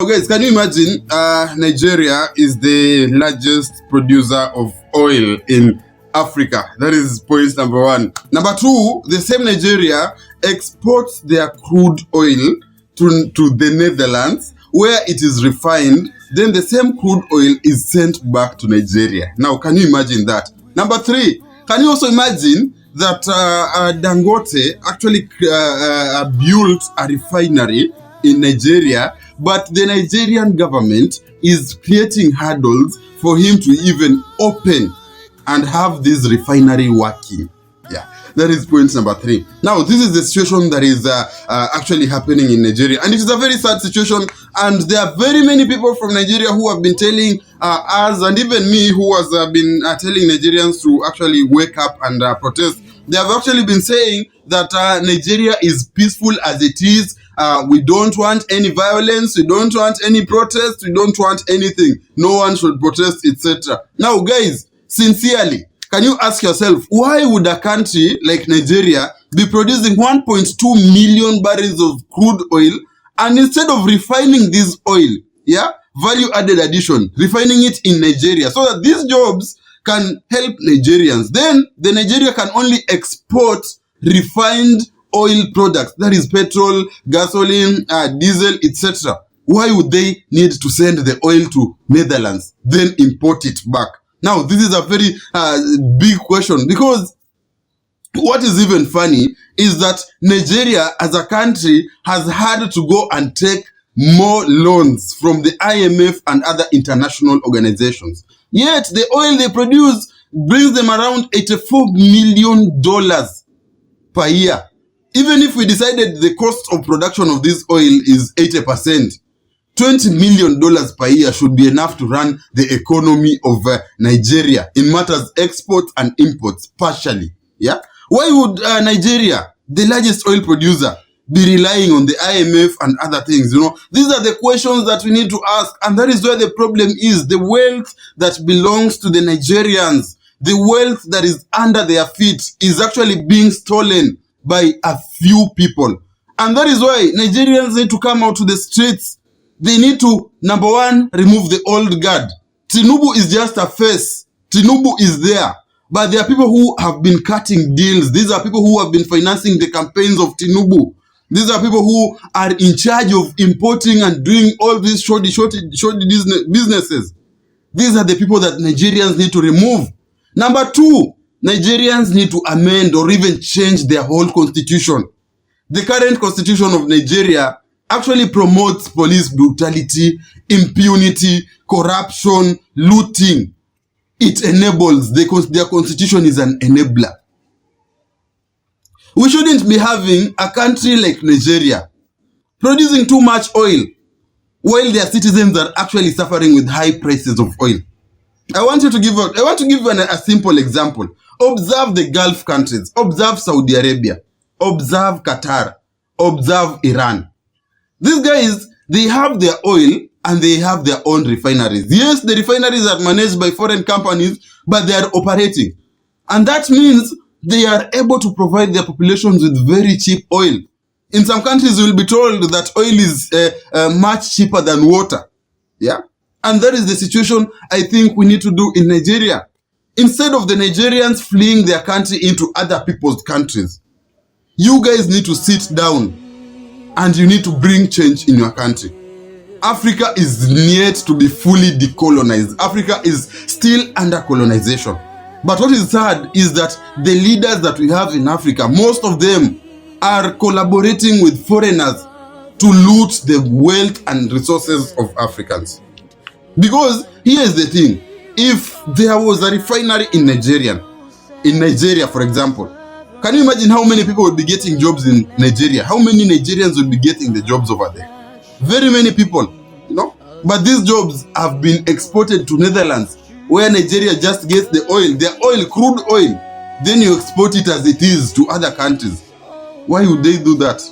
Guys, can you imagine Nigeria is the largest producer of oil in Africa? That is point number one. Number two, the same Nigeria exports their crude oil to the Netherlands, where it is refined. Then the same crude oil is sent back to Nigeria. Now, can you imagine that? Number three, can you also imagine that Dangote actually built a refinery in Nigeria, but the Nigerian government is creating hurdles for him to even open and have this refinery working? Yeah, that is point number three. Now, this is the situation that is actually happening in Nigeria, and it is a very sad situation. And there are very many people from Nigeria who have been telling us, and even me, who has been telling Nigerians to actually wake up and protest. They have actually been saying that Nigeria is peaceful as it is. We don't want any violence. We don't want any protest. We don't want anything. No one should protest, etc. Now, guys, sincerely, can you ask yourself, why would a country like Nigeria be producing 1.2 million barrels of crude oil, and instead of refining this oil, value added addition, refining it in Nigeria so that these jobs can help Nigerians, then the Nigeria can only export refined oil products, that is petrol, gasoline, diesel, etc. Why would they need to send the oil to Netherlands, then import it back? Now, this is a very big question, because what is even funny is that Nigeria as a country has had to go and take more loans from the IMF and other international organizations. Yet the oil they produce brings them around $84 million per year. Even if we decided the cost of production of this oil is 80%, $20 million per year should be enough to run the economy of Nigeria in matters exports and imports partially. Yeah? Why would Nigeria, the largest oil producer, be relying on the IMF and other things? These are the questions that we need to ask, and that is where the problem is. The wealth that belongs to the Nigerians, the wealth that is under their feet, is actually being stolen by a few people. And that is why Nigerians need to come out to the streets. They need to, number one, remove the old guard. Tinubu is just a face. Tinubu is there. But there are people who have been cutting deals. These are people who have been financing the campaigns of Tinubu. These are people who are in charge of importing and doing all these shoddy businesses. These are the people that Nigerians need to remove. Number two, Nigerians need to amend or even change their whole constitution. The current constitution of Nigeria actually promotes police brutality, impunity, corruption, looting. It enables, their constitution is an enabler. We shouldn't be having a country like Nigeria producing too much oil while their citizens are actually suffering with high prices of oil. I want to give you a simple example. Observe the Gulf countries. Observe Saudi Arabia. Observe Qatar. Observe Iran. These guys, they have their oil and they have their own refineries. Yes, the refineries are managed by foreign companies, but they are operating. And that means they are able to provide their populations with very cheap oil. In some countries, you will be told that oil is much cheaper than water. Yeah? And that is the situation I think we need to do in Nigeria. Instead of the Nigerians fleeing their country into other people's countries, you guys need to sit down and you need to bring change in your country. Africa is yet to be fully decolonized. Africa is still under colonization. But what is sad is that the leaders that we have in Africa, most of them are collaborating with foreigners to loot the wealth and resources of Africans. Because here's the thing, if there was a refinery in Nigeria, for example, can you imagine how many people would be getting jobs in Nigeria? How many Nigerians would be getting the jobs over there? Very many people, But these jobs have been exported to Netherlands, where Nigeria just gets the oil, their oil, crude oil. Then you export it as it is to other countries. Why would they do that?